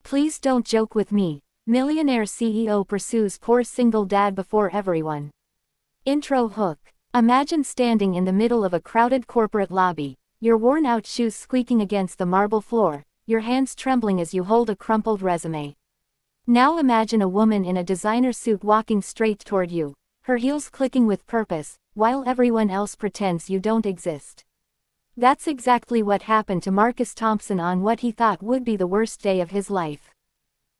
Please don't joke with me. Millionaire CEO pursues poor single dad before everyone. Intro hook. Imagine standing in the middle of a crowded corporate lobby, your worn-out shoes squeaking against the marble floor, your hands trembling as you hold a crumpled resume. Now imagine a woman in a designer suit walking straight toward you, her heels clicking with purpose, while everyone else pretends you don't exist. That's exactly what happened to Marcus Thompson on what he thought would be the worst day of his life.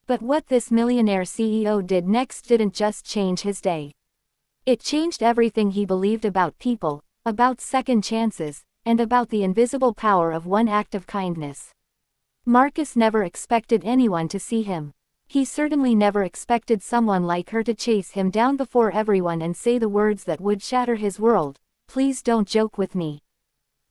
But what this millionaire CEO did next didn't just change his day. It changed everything he believed about people, about second chances, and about the invisible power of one act of kindness. Marcus never expected anyone to see him. He certainly never expected someone like her to chase him down before everyone and say the words that would shatter his world. Please don't joke with me.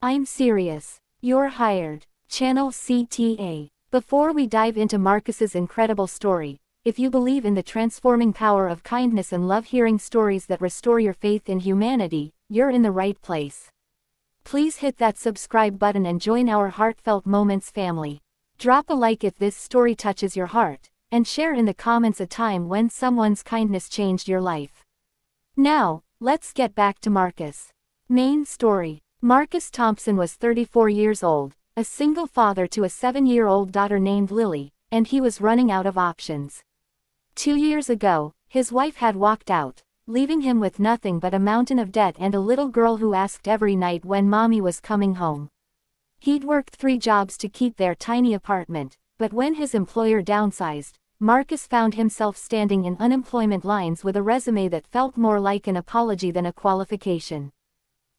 I'm serious. You're hired. Channel CTA. Before we dive into Marcus's incredible story, if you believe in the transforming power of kindness and love hearing stories that restore your faith in humanity, you're in the right place. Please hit that subscribe button and join our Heartfelt Moments family. Drop a like if this story touches your heart, and share in the comments a time when someone's kindness changed your life. Now, let's get back to Marcus. Main story. Marcus Thompson was 34 years old, a single father to a 7-year-old daughter named Lily, and he was running out of options. 2 years ago, his wife had walked out, leaving him with nothing but a mountain of debt and a little girl who asked every night when mommy was coming home. He'd worked 3 jobs to keep their tiny apartment, but when his employer downsized, Marcus found himself standing in unemployment lines with a resume that felt more like an apology than a qualification.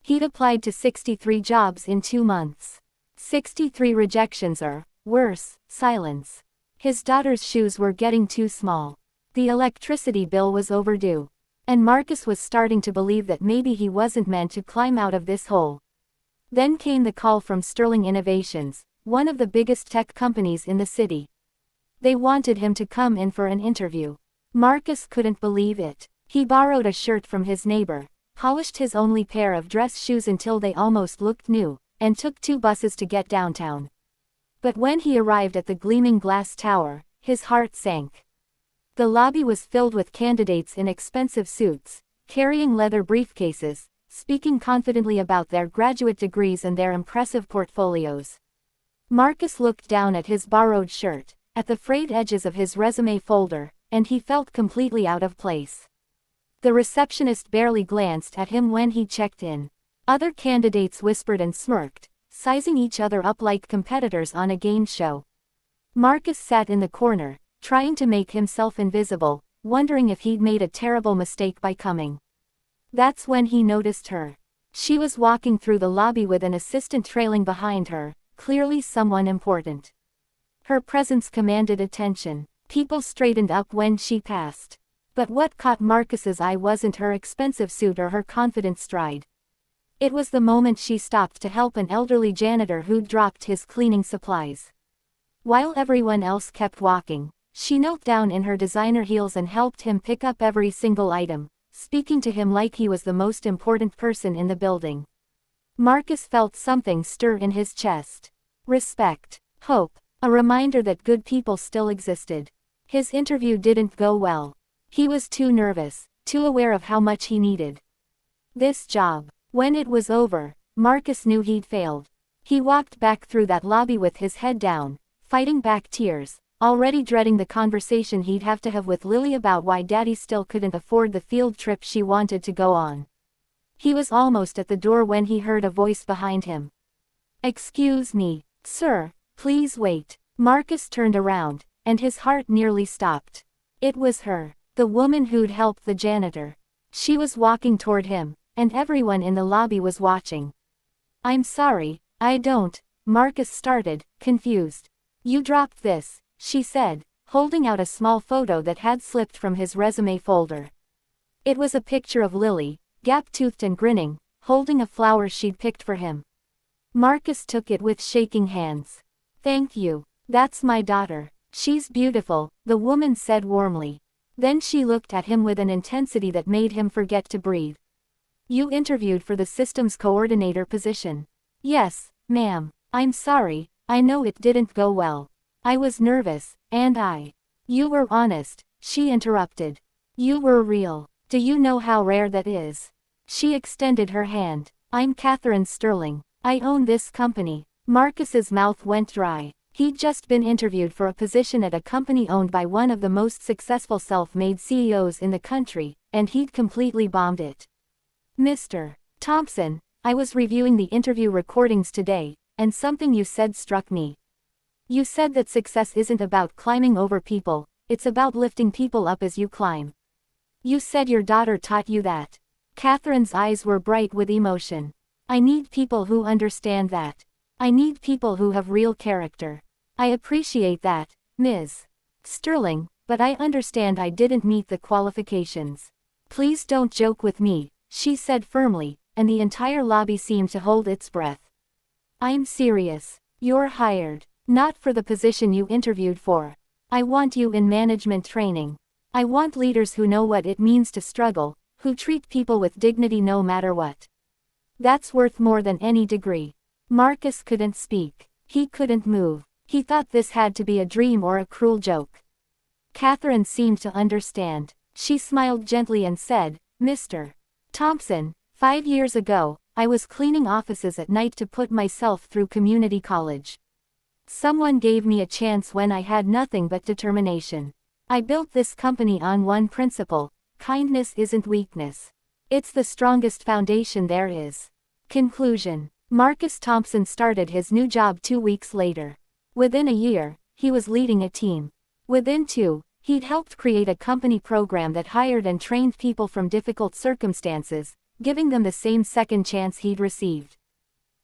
He'd applied to 63 jobs in 2 months. 63 rejections or, worse, silence. His daughter's shoes were getting too small. The electricity bill was overdue. And Marcus was starting to believe that maybe he wasn't meant to climb out of this hole. Then came the call from Sterling Innovations, one of the biggest tech companies in the city. They wanted him to come in for an interview. Marcus couldn't believe it. He borrowed a shirt from his neighbor, polished his only pair of dress shoes until they almost looked new, and took 2 buses to get downtown. But when he arrived at the gleaming glass tower, his heart sank. The lobby was filled with candidates in expensive suits, carrying leather briefcases, speaking confidently about their graduate degrees and their impressive portfolios. Marcus looked down at his borrowed shirt, at the frayed edges of his resume folder, and he felt completely out of place. The receptionist barely glanced at him when he checked in. Other candidates whispered and smirked, sizing each other up like competitors on a game show. Marcus sat in the corner, trying to make himself invisible, wondering if he'd made a terrible mistake by coming. That's when he noticed her. She was walking through the lobby with an assistant trailing behind her, clearly someone important. Her presence commanded attention. People straightened up when she passed. But what caught Marcus's eye wasn't her expensive suit or her confident stride. It was the moment she stopped to help an elderly janitor who'd dropped his cleaning supplies. While everyone else kept walking, she knelt down in her designer heels and helped him pick up every single item, speaking to him like he was the most important person in the building. Marcus felt something stir in his chest. Respect. Hope. A reminder that good people still existed. His interview didn't go well. He was too nervous, too aware of how much he needed this job. When it was over, Marcus knew he'd failed. He walked back through that lobby with his head down, fighting back tears, already dreading the conversation he'd have to have with Lily about why Daddy still couldn't afford the field trip she wanted to go on. He was almost at the door when he heard a voice behind him. "Excuse me, sir, please wait." Marcus turned around, and his heart nearly stopped. It was her, the woman who'd helped the janitor. She was walking toward him, and everyone in the lobby was watching. "I'm sorry, I don't," Marcus started, confused. "You dropped this," she said, holding out a small photo that had slipped from his resume folder. It was a picture of Lily, gap-toothed and grinning, holding a flower she'd picked for him. Marcus took it with shaking hands. "Thank you. That's my daughter. She's beautiful," the woman said warmly. Then she looked at him with an intensity that made him forget to breathe. "You interviewed for the systems coordinator position." "Yes, ma'am. I'm sorry, I know it didn't go well." I was nervous, and You were honest, she interrupted. You were real. Do you know how rare that is? She extended her hand. I'm Catherine Sterling. I own this company. Marcus's mouth went dry. He'd just been interviewed for a position at a company owned by one of the most successful self-made CEOs in the country, and he'd completely bombed it. Mr. Thompson, I was reviewing the interview recordings today, and something you said struck me. You said that success isn't about climbing over people, it's about lifting people up as you climb. You said your daughter taught you that. Catherine's eyes were bright with emotion. I need people who understand that. I need people who have real character. I appreciate that, Ms. Sterling, but I understand I didn't meet the qualifications. Please don't joke with me, she said firmly, and the entire lobby seemed to hold its breath. I'm serious. You're hired. Not for the position you interviewed for. I want you in management training. I want leaders who know what it means to struggle, who treat people with dignity no matter what. That's worth more than any degree. Marcus couldn't speak. He couldn't move. He thought this had to be a dream or a cruel joke. Catherine seemed to understand. She smiled gently and said, Mr. Thompson, 5 years ago, I was cleaning offices at night to put myself through community college. Someone gave me a chance when I had nothing but determination. I built this company on one principle: kindness isn't weakness. It's the strongest foundation there is. Conclusion. Marcus Thompson started his new job 2 weeks later. Within a year, he was leading a team. Within 2, he'd helped create a company program that hired and trained people from difficult circumstances, giving them the same second chance he'd received.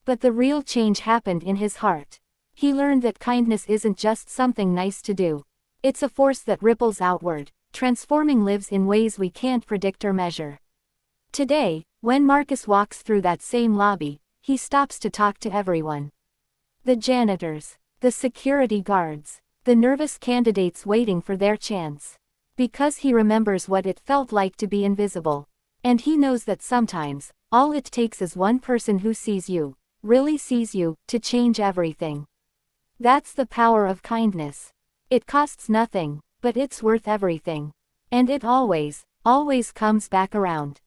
But the real change happened in his heart. He learned that kindness isn't just something nice to do. It's a force that ripples outward, transforming lives in ways we can't predict or measure. Today, when Marcus walks through that same lobby, he stops to talk to everyone. The janitors, the security guards, the nervous candidates waiting for their chance. Because he remembers what it felt like to be invisible. And he knows that sometimes, all it takes is one person who sees you, really sees you, to change everything. That's the power of kindness. It costs nothing, but it's worth everything. And it always, always comes back around.